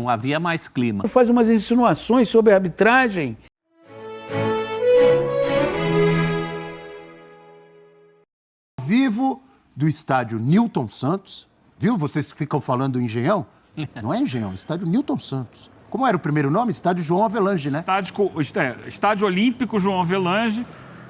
não havia mais clima. Faz umas insinuações sobre a arbitragem. Vivo do estádio Newton Santos, viu? Vocês ficam falando do Engenhão? Não é Engenhão, é estádio Newton Santos. Como era o primeiro nome? Estádio João Avelange, né? Estádio Olímpico João Avelange,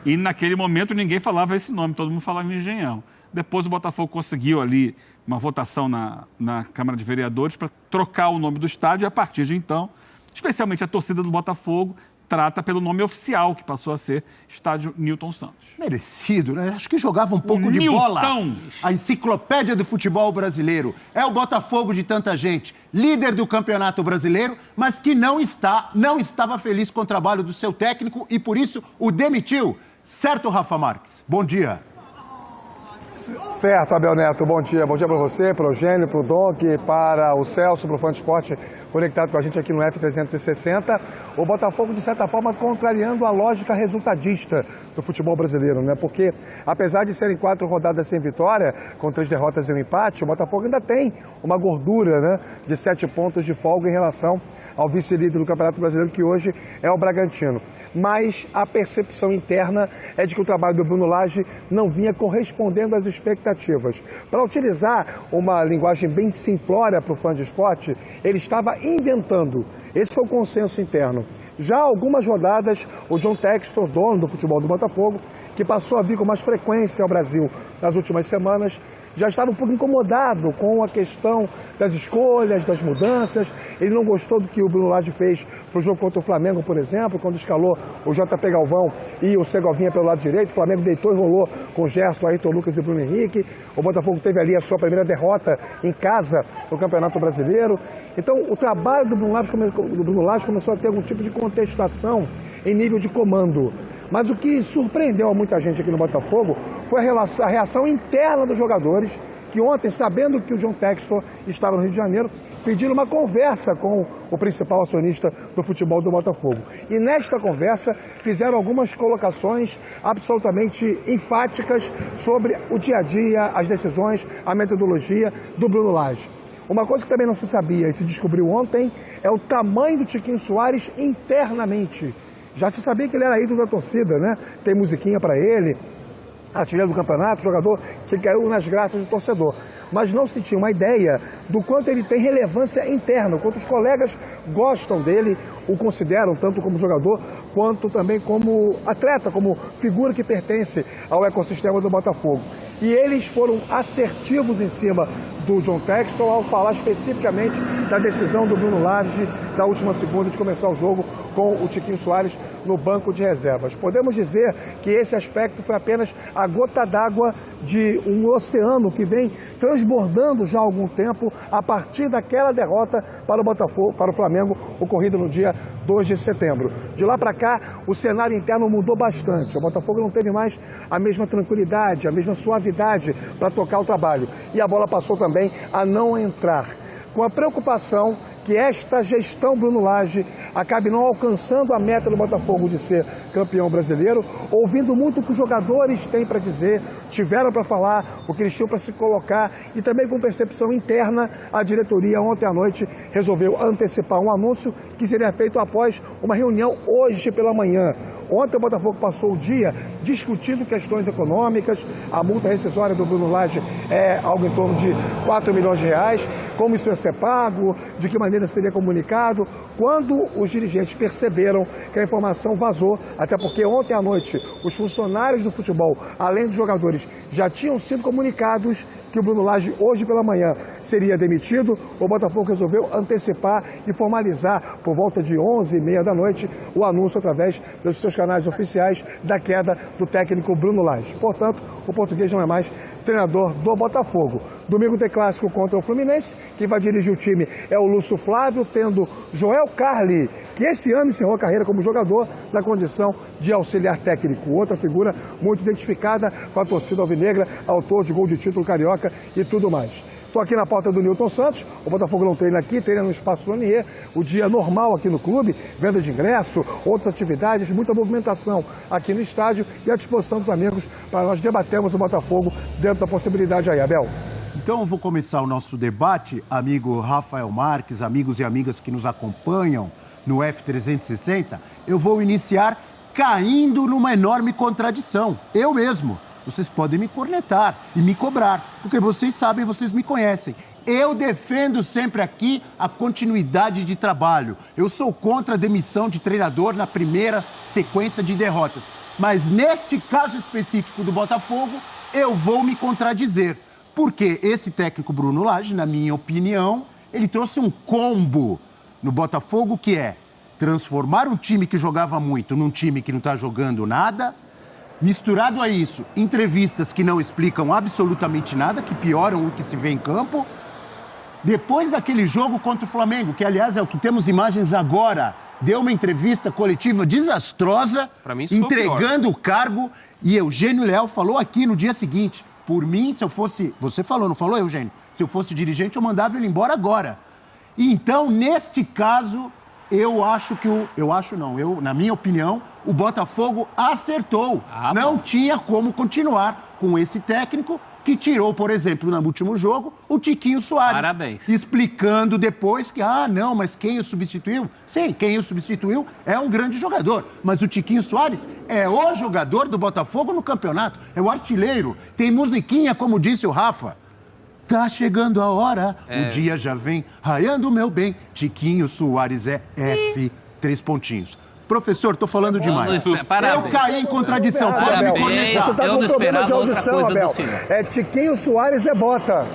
e naquele momento ninguém falava esse nome, todo mundo falava Engenhão. Depois o Botafogo conseguiu ali uma votação na Câmara de Vereadores para trocar o nome do estádio, e a partir de então, especialmente a torcida do Botafogo, trata pelo nome oficial, que passou a ser Estádio Newton Santos. Merecido, né? Acho que jogava um pouco de bola. A enciclopédia do futebol brasileiro. É o Botafogo de tanta gente, líder do Campeonato Brasileiro, mas que não estava feliz com o trabalho do seu técnico e por isso o demitiu. Certo, Rafa Marques? Bom dia. Certo, Abel Neto, bom dia. Bom dia para você, para o Eugênio, para o Donk, para o Celso, para o Fã de Esporte conectado com a gente aqui no F360. O Botafogo, de certa forma, contrariando a lógica resultadista do futebol brasileiro, né? Porque, apesar de serem 4 rodadas sem vitória, com 3 derrotas e um empate, o Botafogo ainda tem uma gordura, né, de 7 pontos de folga em relação ao vice-líder do Campeonato Brasileiro, que hoje é o Bragantino. Mas a percepção interna é de que o trabalho do Bruno Lage não vinha correspondendo às expectativas. Para utilizar uma linguagem bem simplória para o Fã de Esporte, ele estava inventando. Esse foi o consenso interno. Já há algumas rodadas, o John Textor, dono do futebol do Botafogo, que passou a vir com mais frequência ao Brasil nas últimas semanas, já estava um pouco incomodado com a questão das escolhas, das mudanças. Ele não gostou do que o Bruno Lage fez para o jogo contra o Flamengo, por exemplo, quando escalou o JP Galvão e o Segovinha pelo lado direito. O Flamengo deitou e rolou com o Gerson, Ayrton Lucas e Bruno Henrique. O Botafogo teve ali a sua primeira derrota em casa no Campeonato Brasileiro. Então, o trabalho do Bruno Lage começou a ter algum tipo de contestação em nível de comando. Mas o que surpreendeu a muita gente aqui no Botafogo foi a reação interna dos jogadores, que ontem, sabendo que o John Textor estava no Rio de Janeiro, pediram uma conversa com o principal acionista do futebol do Botafogo. E nesta conversa fizeram algumas colocações absolutamente enfáticas sobre o dia a dia, as decisões, a metodologia do Bruno Lage. Uma coisa que também não se sabia e se descobriu ontem é o tamanho do Tiquinho Soares internamente. Já se sabia que ele era ídolo da torcida, né? Tem musiquinha para ele, artilheiro do campeonato, jogador que caiu nas graças do torcedor. Mas não se tinha uma ideia do quanto ele tem relevância interna, quanto os colegas gostam dele, o consideram tanto como jogador, quanto também como atleta, como figura que pertence ao ecossistema do Botafogo. E eles foram assertivos em cima do John Textor ao falar especificamente da decisão do Bruno Lage da última segunda de começar o jogo com o Tiquinho Soares no banco de reservas. Podemos dizer que esse aspecto foi apenas a gota d'água de um oceano que vem transbordando já há algum tempo a partir daquela derrota para o Botafogo, para o Flamengo, ocorrida no dia 2 de setembro. De lá para cá, o cenário interno mudou bastante. O Botafogo não teve mais a mesma tranquilidade, a mesma suavidade para tocar o trabalho. E a bola passou também a não entrar. Com a preocupação que esta gestão Bruno Lage acabe não alcançando a meta do Botafogo de ser campeão brasileiro, ouvindo muito o que os jogadores têm para dizer, tiveram para falar, o que eles tinham para se colocar, e também com percepção interna, a diretoria ontem à noite resolveu antecipar um anúncio que seria feito após uma reunião hoje pela manhã. Ontem o Botafogo passou o dia discutindo questões econômicas, a multa rescisória do Bruno Lage é algo em torno de 4 milhões de reais, como isso ia ser pago, de que maneira seria comunicado. Quando os dirigentes perceberam que a informação vazou, até porque ontem à noite os funcionários do futebol, além dos jogadores, já tinham sido comunicados que o Bruno Lage hoje pela manhã seria demitido, o Botafogo resolveu antecipar e formalizar por volta de 11h30 da noite o anúncio através dos seus canais oficiais da queda do técnico Bruno Lage. Portanto, o português não é mais treinador do Botafogo. Domingo tem clássico contra o Fluminense, quem vai dirigir o time é o Lúcio Flávio, tendo Joel Carli, que esse ano encerrou a carreira como jogador na condição de auxiliar técnico. Outra figura muito identificada com a torcida alvinegra, autor de gol de título carioca e tudo mais. Estou aqui na porta do Newton Santos, o Botafogo não treina aqui, treina no Espaço Lonier, o dia normal aqui no clube, venda de ingresso, outras atividades, muita movimentação aqui no estádio e à disposição dos amigos para nós debatermos o Botafogo dentro da possibilidade aí, Abel. Então eu vou começar o nosso debate, amigo Rafael Marques, amigos e amigas que nos acompanham no F360. Eu vou iniciar caindo numa enorme contradição. Eu mesmo. Vocês podem me cornetar e me cobrar, porque vocês sabem, vocês me conhecem. Eu defendo sempre aqui a continuidade de trabalho. Eu sou contra a demissão de treinador na primeira sequência de derrotas. Mas neste caso específico do Botafogo, eu vou me contradizer. Porque esse técnico Bruno Lage, na minha opinião, ele trouxe um combo no Botafogo que é transformar um time que jogava muito num time que não está jogando nada. Misturado a isso, entrevistas que não explicam absolutamente nada, que pioram o que se vê em campo. Depois daquele jogo contra o Flamengo, que aliás é o que temos imagens agora, deu uma entrevista coletiva desastrosa, entregando o cargo, e Eugênio Leal falou aqui no dia seguinte, por mim, se eu fosse... Você falou, não falou, Eugênio? Se eu fosse dirigente, eu mandava ele embora agora. E então, neste caso, na minha opinião, o Botafogo acertou. Não tinha como continuar com esse técnico que tirou, por exemplo, no último jogo, o Tiquinho Soares. Parabéns. Explicando depois que, não, mas quem o substituiu? Sim, quem o substituiu é um grande jogador. Mas o Tiquinho Soares é o jogador do Botafogo no campeonato. É o artilheiro. Tem musiquinha, como disse o Rafa. Tá chegando a hora, o dia já vem, raiando meu bem. Tiquinho Soares é F, 3 pontinhos. Professor, tô falando demais. Eu caí em contradição. Pode me conectar. Você tá com um problema de audição, Abel. Tiquinho Soares é bota.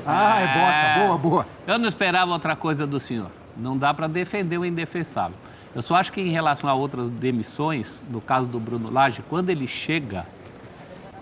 É bota. Boa. Eu não esperava outra coisa do senhor. Não dá para defender o indefensável. Eu só acho que em relação a outras demissões, no caso do Bruno Lage, quando ele chega,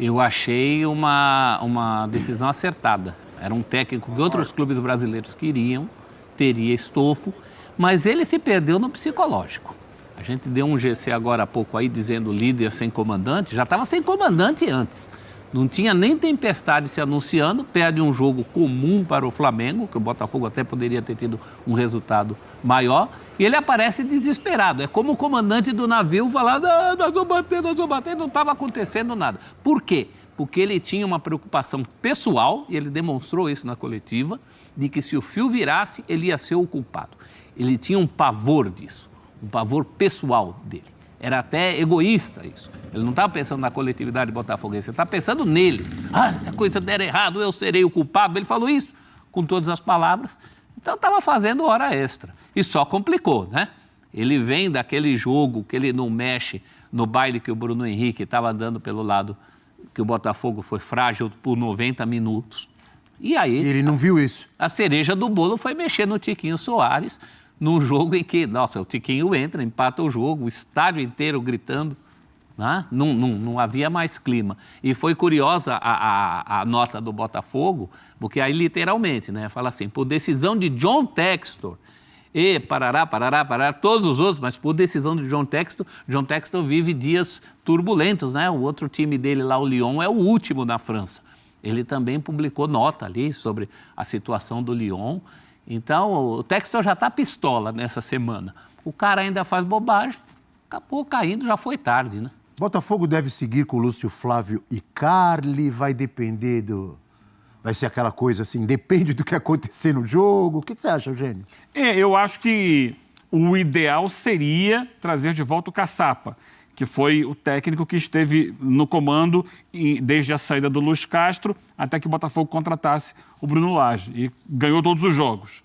eu achei uma decisão acertada. Era um técnico que outros clubes brasileiros queriam, teria estofo, mas ele se perdeu no psicológico. A gente deu um GC agora há pouco aí dizendo líder sem comandante, já estava sem comandante antes. Não tinha nem tempestade se anunciando, perde um jogo comum para o Flamengo, que o Botafogo até poderia ter tido um resultado maior, e ele aparece desesperado. É como o comandante do navio falar, nós vamos bater, não estava acontecendo nada. Por quê? Porque ele tinha uma preocupação pessoal, e ele demonstrou isso na coletiva, de que se o fio virasse, ele ia ser o culpado. Ele tinha um pavor disso. Um pavor pessoal dele. Era até egoísta isso. Ele não estava pensando na coletividade botafoguense, ele estava pensando nele. Se a coisa der errado, eu serei o culpado. Ele falou isso com todas as palavras. Então, estava fazendo hora extra. E só complicou, né? Ele vem daquele jogo que ele não mexe no baile que o Bruno Henrique estava dando pelo lado, que o Botafogo foi frágil por 90 minutos. E aí... Ele não viu isso. A cereja do bolo foi mexer no Tiquinho Soares, num jogo em que, o Tiquinho entra, empata o jogo, o estádio inteiro gritando, né? Não havia mais clima. E foi curiosa a nota do Botafogo, porque aí literalmente, né, fala assim, por decisão de John Textor, e parará, todos os outros, mas por decisão de John Textor vive dias turbulentos, né? O outro time dele lá, o Lyon, é o último na França. Ele também publicou nota ali sobre a situação do Lyon. Então, o Textor já está pistola nessa semana. O cara ainda faz bobagem, acabou caindo, já foi tarde, né? Botafogo deve seguir com Lúcio Flávio e Carli, vai depender do... Vai ser aquela coisa assim, depende do que acontecer no jogo. O que você acha, Eugênio? Eu acho que o ideal seria trazer de volta o Caçapa, que foi o técnico que esteve no comando desde a saída do Luiz Castro até que o Botafogo contratasse o Bruno Lage e ganhou todos os jogos.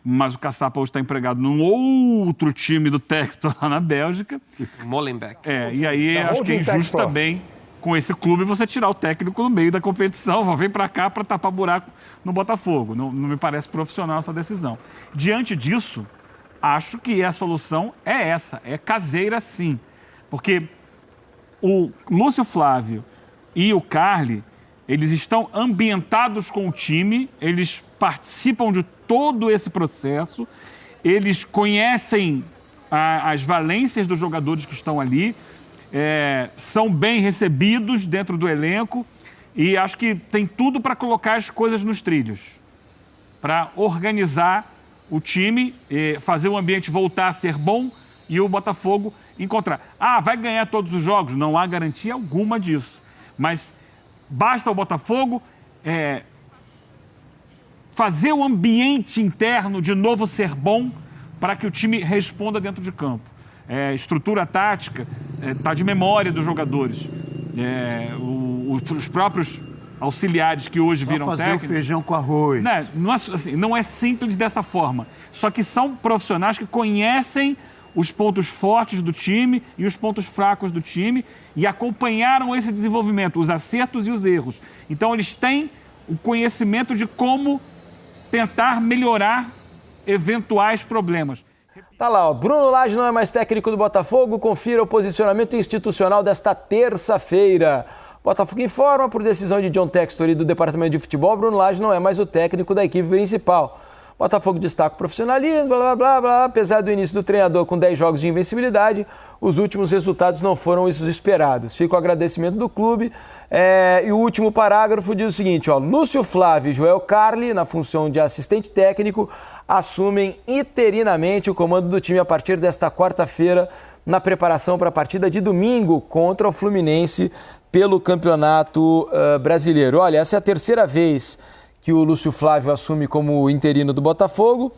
Mas o Caçapa hoje está empregado num outro time do Textor lá na Bélgica. Molenbeek. E aí acho que é injusto também com esse clube você tirar o técnico no meio da competição, vem para cá para tapar buraco no Botafogo. Não me parece profissional essa decisão. Diante disso, acho que a solução é essa, é caseira sim. Porque o Lúcio Flávio e o Carli, eles estão ambientados com o time, eles participam de todo esse processo, eles conhecem as valências dos jogadores que estão ali, são bem recebidos dentro do elenco e acho que tem tudo para colocar as coisas nos trilhos, para organizar o time, fazer o ambiente voltar a ser bom e o Botafogo encontrar. Vai ganhar todos os jogos? Não há garantia alguma disso. Mas basta o Botafogo fazer o ambiente interno de novo ser bom para que o time responda dentro de campo. Estrutura tática, tá de memória dos jogadores. Os próprios auxiliares que hoje viram fazer técnicos... o feijão com arroz. Né? Não é simples dessa forma. Só que são profissionais que conhecem os pontos fortes do time e os pontos fracos do time e acompanharam esse desenvolvimento, os acertos e os erros. Então, eles têm o conhecimento de como tentar melhorar eventuais problemas. Tá lá, ó. Bruno Lage não é mais técnico do Botafogo. Confira o posicionamento institucional desta terça-feira. Botafogo informa, por decisão de John Textor e do Departamento de Futebol, Bruno Lage não é mais o técnico da equipe principal. Botafogo destaca o profissionalismo, blá, blá, blá, blá. Apesar do início do treinador com 10 jogos de invencibilidade, os últimos resultados não foram os esperados. Fica o agradecimento do clube. E o último parágrafo diz o seguinte, ó, Lúcio Flávio e Joel Carli, na função de assistente técnico, assumem interinamente o comando do time a partir desta quarta-feira, na preparação para a partida de domingo contra o Fluminense pelo Campeonato Brasileiro. Olha, essa é a terceira vez que o Lúcio Flávio assume como interino do Botafogo.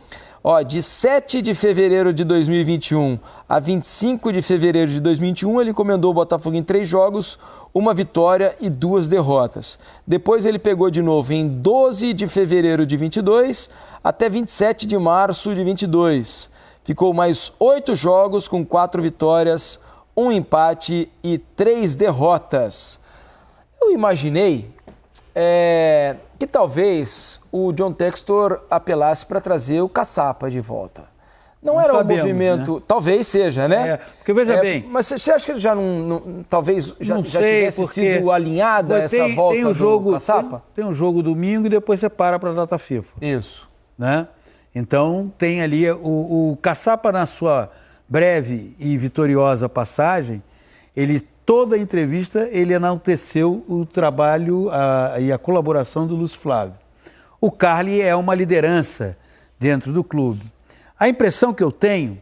Ó, de 7 de fevereiro de 2021 a 25 de fevereiro de 2021, ele comandou o Botafogo em 3 jogos, 1 vitória e 2 derrotas. Depois ele pegou de novo em 12 de fevereiro de 22 até 27 de março de 22. Ficou mais 8 jogos com 4 vitórias, 1 empate e 3 derrotas. Eu imaginei que talvez o John Textor apelasse para trazer o Caçapa de volta. Não era sabemos, um movimento... Né? Talvez seja, né? Porque veja bem... Mas você acha que ele já talvez já tivesse sido alinhada essa volta do Caçapa? Tem um jogo domingo e depois você para a data FIFA. Isso. Né? Então tem ali o Caçapa, na sua breve e vitoriosa passagem, toda a entrevista ele enalteceu o trabalho e a colaboração do Lúcio Flávio. O Carli é uma liderança dentro do clube. A impressão que eu tenho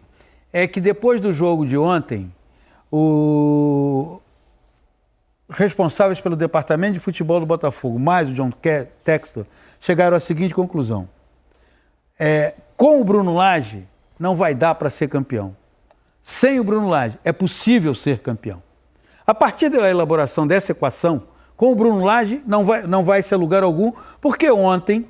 é que depois do jogo de ontem, os responsáveis pelo departamento de futebol do Botafogo, mais o John Textor, chegaram à seguinte conclusão. Com o Bruno Lage, não vai dar para ser campeão. Sem o Bruno Lage, é possível ser campeão. A partir da elaboração dessa equação, com o Bruno Lage, não vai ser lugar algum, porque ontem,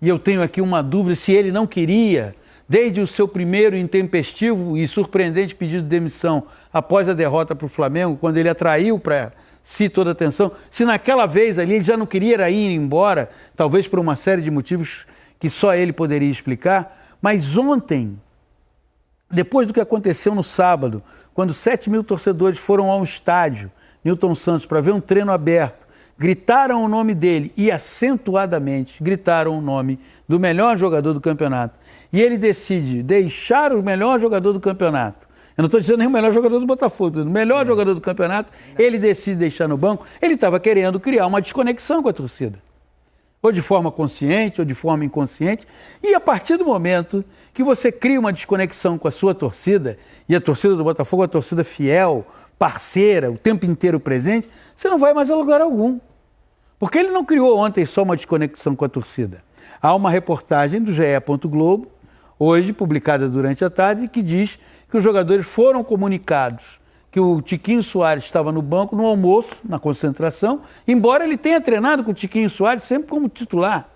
e eu tenho aqui uma dúvida se ele não queria, desde o seu primeiro intempestivo e surpreendente pedido de demissão após a derrota para o Flamengo, quando ele atraiu para si toda a atenção, se naquela vez ali ele já não queria ir embora, talvez por uma série de motivos que só ele poderia explicar, mas ontem, depois do que aconteceu no sábado, quando 7.000 torcedores foram ao estádio Newton Santos para ver um treino aberto, gritaram o nome dele e acentuadamente gritaram o nome do melhor jogador do campeonato. E ele decide deixar o melhor jogador do campeonato. Eu não estou dizendo nem o melhor jogador do Botafogo, o melhor jogador do campeonato, ele decide deixar no banco. Ele estava querendo criar uma desconexão com a torcida. Ou de forma consciente, ou de forma inconsciente. E a partir do momento que você cria uma desconexão com a sua torcida, e a torcida do Botafogo é uma torcida fiel, parceira, o tempo inteiro presente, você não vai mais a lugar algum. Porque ele não criou ontem só uma desconexão com a torcida. Há uma reportagem do GE. Globo, hoje publicada durante a tarde, que diz que os jogadores foram comunicados que o Tiquinho Soares estava no banco no almoço, na concentração, embora ele tenha treinado com o Tiquinho Soares sempre como titular.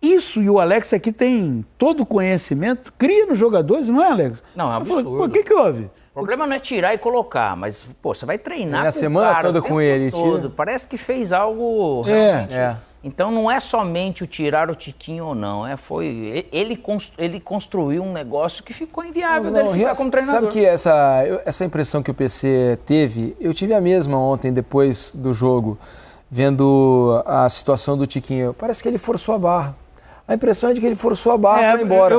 Isso, e o Alex aqui tem todo o conhecimento, cria nos jogadores, não é, Alex? Não, é um absurdo. O que houve? O problema não é tirar e colocar, mas, pô, você vai treinar com a semana toda com ele. Todo. Parece que fez algo realmente... Então não é somente o tirar o Tiquinho ou não, ele construiu um negócio que ficou inviável dele ficar como treinador. Sabe que essa impressão que o PC teve, eu tive a mesma ontem depois do jogo, vendo a situação do Tiquinho. Parece que ele forçou a barra. A impressão é de que ele forçou a barra para ir embora.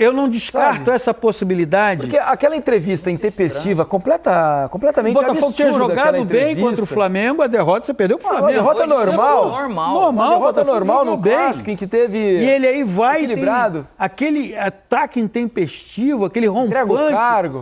Eu não descarto essa possibilidade. Porque aquela entrevista intempestiva, completamente absurda. O Botafogo tinha jogado bem contra o Flamengo, a derrota você perdeu para o Flamengo. A derrota normal. Normal, a derrota normal no clássico, em que teve e ele aí vai equilibrado. Aquele ataque intempestivo, aquele rompante.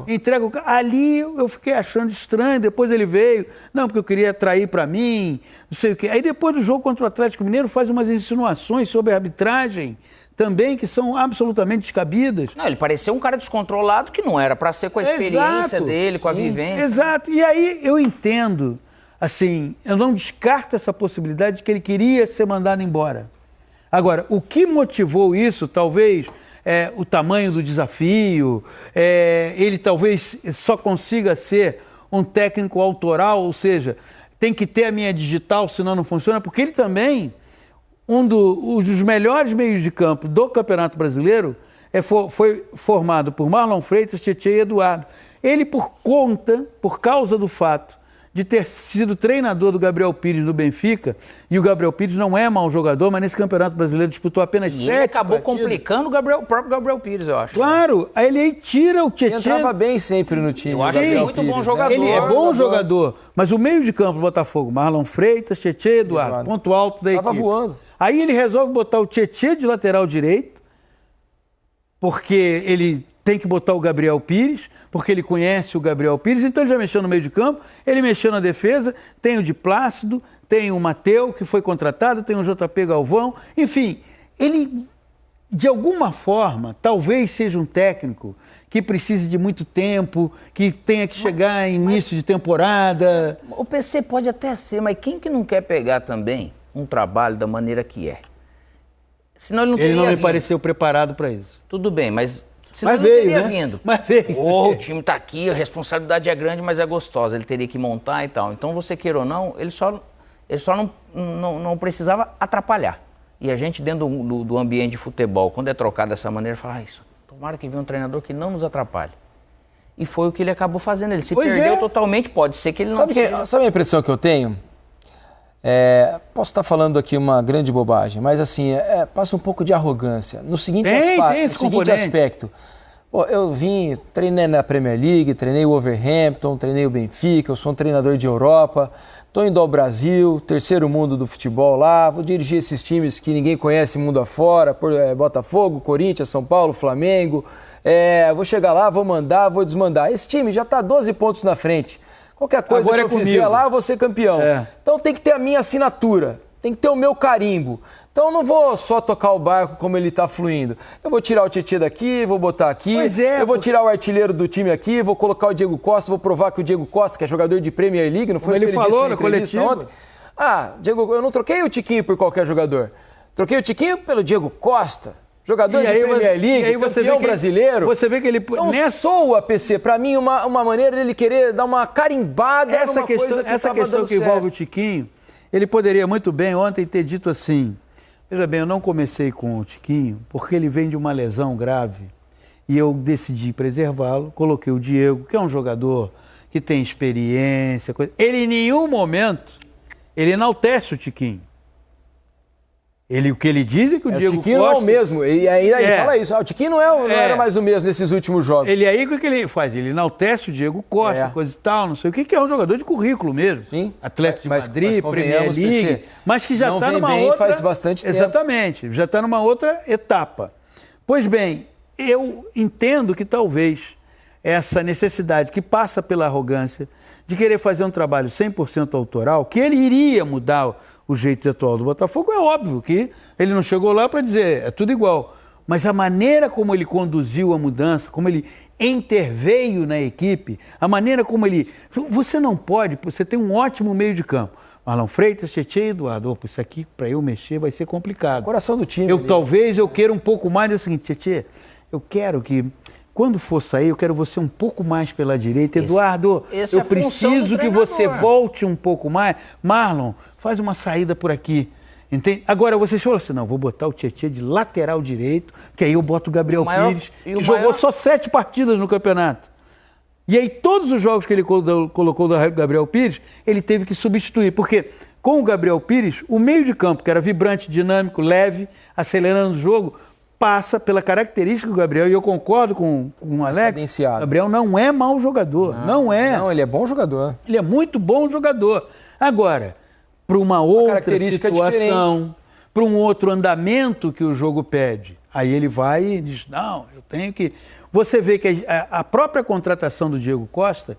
Entrega o cargo. Ali eu fiquei achando estranho, depois ele veio. Não, porque eu queria atrair para mim, não sei o quê. Aí depois do jogo contra o Atlético Mineiro faz umas insinuações sobre a arbitragem. imagem também que são absolutamente descabidas. Não, ele pareceu um cara descontrolado que não era para ser com a experiência dele, com a vivência. Exato. E aí eu entendo, assim, eu não descarto essa possibilidade de que ele queria ser mandado embora. Agora, o que motivou isso, talvez, é o tamanho do desafio, ele talvez só consiga ser um técnico autoral, ou seja, tem que ter a minha digital, senão não funciona, porque ele também, um dos melhores meios de campo do Campeonato Brasileiro, foi formado por Marlon Freitas, Tietê e Eduardo. Ele, por causa do fato de ter sido treinador do Gabriel Pires no Benfica, e o Gabriel Pires não é mau jogador, mas nesse Campeonato Brasileiro disputou apenas 7 partidas. Ele acabou partidas. Complicando o próprio Gabriel Pires, eu acho. Claro, aí ele tira o Tietê. Ele entrava bem sempre no time. Eu acho ele muito bom jogador. Ele é bom jogador, mas o meio de campo do Botafogo, Marlon Freitas, Tietê e Eduardo, ponto alto da equipe. Tava voando. Aí ele resolve botar o Tietê de lateral direito, porque ele tem que botar o Gabriel Pires, porque ele conhece o Gabriel Pires, então ele já mexeu no meio de campo, ele mexeu na defesa, tem o de Plácido, tem o Mateu, que foi contratado, tem o JP Galvão, enfim, ele, de alguma forma, talvez seja um técnico que precise de muito tempo, que tenha que chegar em início de temporada. O PC pode até ser, mas quem que não quer pegar também um trabalho da maneira que é? Senão ele não teria Ele não me vindo. pareceu preparado para isso. Tudo bem, mas senão Mas ele não veio, teria né? vindo. Mas veio. O time tá aqui, a responsabilidade é grande, mas é gostosa. Ele teria que montar e tal. Então, você queira ou não, ele só não precisava atrapalhar. E a gente, dentro do ambiente de futebol, quando é trocado dessa maneira, fala, isso, tomara que venha um treinador que não nos atrapalhe. E foi o que ele acabou fazendo. Ele se perdeu totalmente, pode ser que ele não Sabe a impressão que eu tenho? Posso estar falando aqui uma grande bobagem, mas assim, passa um pouco de arrogância. No seguinte, aspecto. Pô, eu treinei na Premier League, treinei o Wolverhampton, treinei o Benfica, eu sou um treinador de Europa, estou indo ao Brasil, terceiro mundo do futebol lá, vou dirigir esses times que ninguém conhece mundo afora, Botafogo, Corinthians, São Paulo, Flamengo, vou chegar lá, vou mandar, vou desmandar. Esse time já está 12 pontos na frente. Qualquer coisa Agora que eu fizer lá, eu vou ser campeão. Então tem que ter a minha assinatura, tem que ter o meu carimbo. Então eu não vou só tocar o barco como ele está fluindo. Eu vou tirar o Tietê daqui, vou botar aqui, eu vou tirar o artilheiro do time aqui, vou colocar o Diego Costa, vou provar que o Diego Costa, que é jogador de Premier League, não foi isso que ele falou na coletiva ontem? Diego, eu não troquei o Tiquinho por qualquer jogador. Troquei o Tiquinho pelo Diego Costa. Jogador de Premier League, campeão brasileiro. Você vê que ele... Não sou o APC. Para mim, uma maneira dele querer dar uma carimbada numa coisa que essa questão que envolve o Tiquinho, ele poderia muito bem ontem ter dito assim, veja bem, eu não comecei com o Tiquinho porque ele vem de uma lesão grave e eu decidi preservá-lo, coloquei o Diego, que é um jogador que tem experiência. Ele em nenhum momento, ele enaltece o Tiquinho. O que ele diz é que o Diego Costa... O Tiquinho não é o mesmo, e ainda ele fala isso. O Tiquinho não era mais o mesmo nesses últimos jogos. Ele aí, o que ele faz? Ele enaltece o Diego Costa, coisa e tal, não sei o que é um jogador de currículo mesmo. Sim. Atlético de Madrid, Premier League, mas que já está numa outra... faz bastante tempo. Exatamente, já está numa outra etapa. Pois bem, eu entendo que talvez essa necessidade que passa pela arrogância de querer fazer um trabalho 100% autoral, que ele iria mudar o jeito atual do Botafogo, é óbvio que ele não chegou lá para dizer, é tudo igual. Mas a maneira como ele conduziu a mudança, como ele interveio na equipe, a maneira como ele... Você não pode, você tem um ótimo meio de campo. Marlon Freitas, Tietê e Eduardo. Isso aqui, para eu mexer, vai ser complicado. O coração do time. Talvez eu queira um pouco mais do seguinte, Tietê, eu quero que... Quando for sair, eu quero você um pouco mais pela direita. Eduardo, eu preciso que você volte um pouco mais. Marlon, faz uma saída por aqui. Entende? Agora, vocês falam assim, não, vou botar o Tietê de lateral direito, que aí eu boto o Gabriel Pires, que jogou só 7 partidas no campeonato. E aí, todos os jogos que ele colocou do Gabriel Pires, ele teve que substituir. Porque com o Gabriel Pires, o meio de campo, que era vibrante, dinâmico, leve, acelerando o jogo... passa pela característica do Gabriel, e eu concordo com o Alex, Gabriel não é mau jogador, não é. Não, ele é bom jogador. Ele é muito bom jogador. Agora, para uma outra situação, para um outro andamento que o jogo pede, aí ele vai e diz, não, eu tenho que... Você vê que a própria contratação do Diego Costa,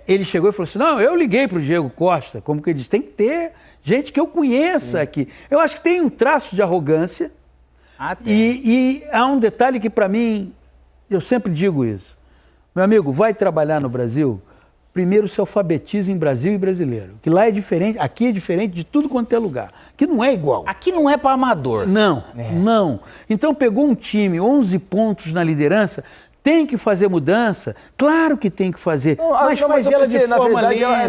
ele chegou e falou assim, não, eu liguei para o Diego Costa, como que ele diz, tem que ter gente que eu conheça aqui. Eu acho que tem um traço de arrogância, E há um detalhe que, para mim, eu sempre digo isso. Meu amigo, vai trabalhar no Brasil, primeiro se alfabetiza em Brasil e brasileiro. Que lá é diferente, aqui é diferente de tudo quanto é lugar. Que não é igual. Aqui não é para amador. Não. Então pegou um time, 11 pontos na liderança, tem que fazer mudança? Claro que tem que fazer. Mas faz ela de forma na verdade, lenta,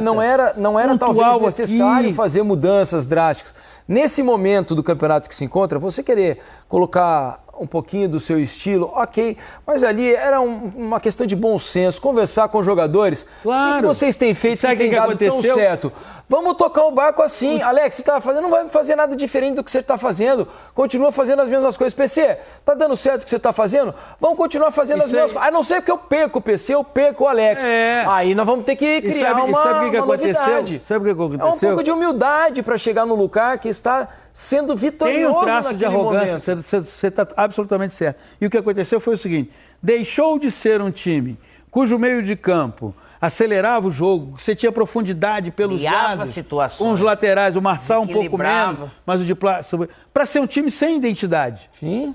não era talvez necessário aqui. fazer mudanças drásticas. Nesse momento do campeonato que se encontra, você querer colocar um pouquinho do seu estilo, ok, mas ali era uma questão de bom senso, conversar com os jogadores. Claro. O que vocês têm feito que tem dado tão certo? Vamos tocar o barco assim. Alex, você tá fazendo, não vai fazer nada diferente do que você está fazendo. Continua fazendo as mesmas coisas. PC, tá dando certo o que você está fazendo? Vamos continuar fazendo as mesmas coisas. A não ser que eu perco o PC, eu perco o Alex. Aí nós vamos ter que criar uma novidade. Sabe o que aconteceu? É um pouco de humildade para chegar no lugar que está sendo vitorioso. Tem um traço de arrogância, você está absolutamente certo. E o que aconteceu foi o seguinte, deixou de ser um time cujo meio de campo acelerava o jogo, você tinha profundidade pelos lados, situações, com os laterais, o Marçal um pouco menos, mas o de para ser um time sem identidade. Sim.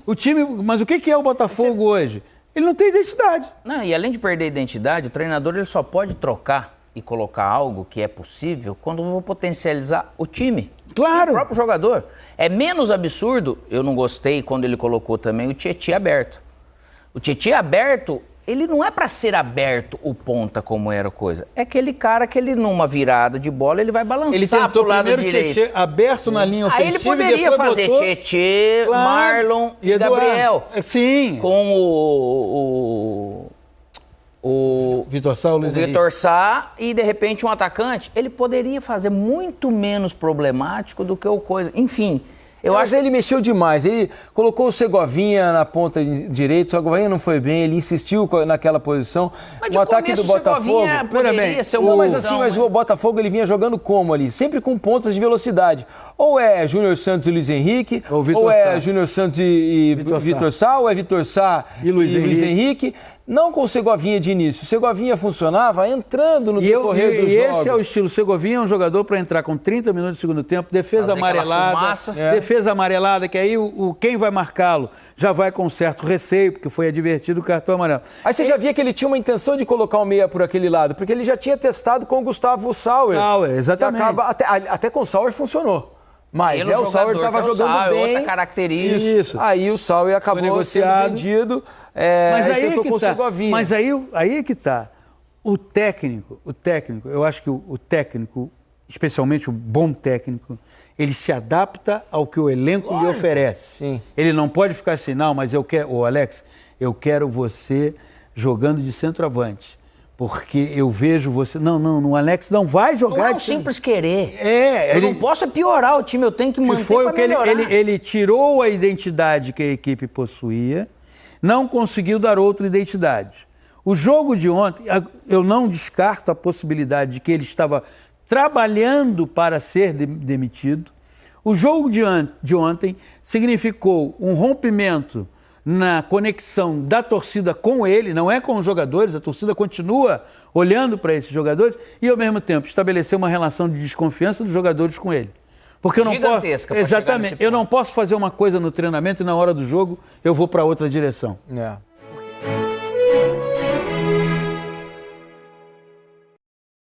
Mas o que é o Botafogo hoje? Ele não tem identidade. Não, e além de perder a identidade, o treinador ele só pode trocar e colocar algo que é possível quando eu vou potencializar o time. Claro. O próprio jogador. É menos absurdo, eu não gostei quando ele colocou também o Tietê aberto. O Tietê aberto, ele não é para ser aberto o ponta como era a coisa. É aquele cara que ele numa virada de bola, ele vai balançar ele tentou pro lado primeiro direito. Tietê aberto na linha ofensiva. Aí ele poderia fazer Tietê, claro, Marlon e Gabriel. Sim. Com o Vitor Sá, o Luiz Henrique. Vitor Sá e, de repente, um atacante, ele poderia fazer muito menos problemático do que o coisa. Enfim, Mas ele mexeu demais. Ele colocou o Segovinha na ponta direita, o Segovinha não foi bem, ele insistiu naquela posição. Mas o ataque do Botafogo. Poderia ser uma mas o Botafogo ele vinha jogando como ali? Sempre com pontas de velocidade. Ou é Júnior Santos e Luiz Henrique, ou é Júnior Santos e Vitor Sá, ou é Vitor Sá e Luiz Henrique. Não com o Segovinha de início. O Segovinha funcionava entrando no decorrer dos jogos. E esse é o estilo. O Segovinha é um jogador para entrar com 30 minutos de segundo tempo, defesa amarelada, defesa amarelada, que aí quem vai marcá-lo já vai com certo receio, porque foi advertido o cartão amarelo. Aí você já via que ele tinha uma intenção de colocar o meia por aquele lado, porque ele já tinha testado com o Gustavo Sauer. Exatamente. Até com o Sauer funcionou. Mas o Sauer estava jogando bem. Outra característica. Isso. Aí o Sauer acabou sendo vendido. Mas aí é que tá. Mas aí é que tá. O técnico, eu acho que o técnico, especialmente o bom técnico, ele se adapta ao que o elenco lhe oferece. Sim. Ele não pode ficar assim, não, mas Alex, eu quero você jogando de centroavante. Porque eu vejo você... Não, o Alex não vai jogar... Não é um simples querer. Eu não posso piorar o time, eu tenho que manter para melhorar. Ele tirou a identidade que a equipe possuía, não conseguiu dar outra identidade. O jogo de ontem, eu não descarto a possibilidade de que ele estava trabalhando para ser demitido. O jogo de ontem significou um rompimento na conexão da torcida com ele, não é com os jogadores, a torcida continua olhando para esses jogadores e, ao mesmo tempo, estabelecer uma relação de desconfiança dos jogadores com ele. Porque eu não posso, exatamente, eu não posso fazer uma coisa no treinamento e na hora do jogo eu vou para outra direção.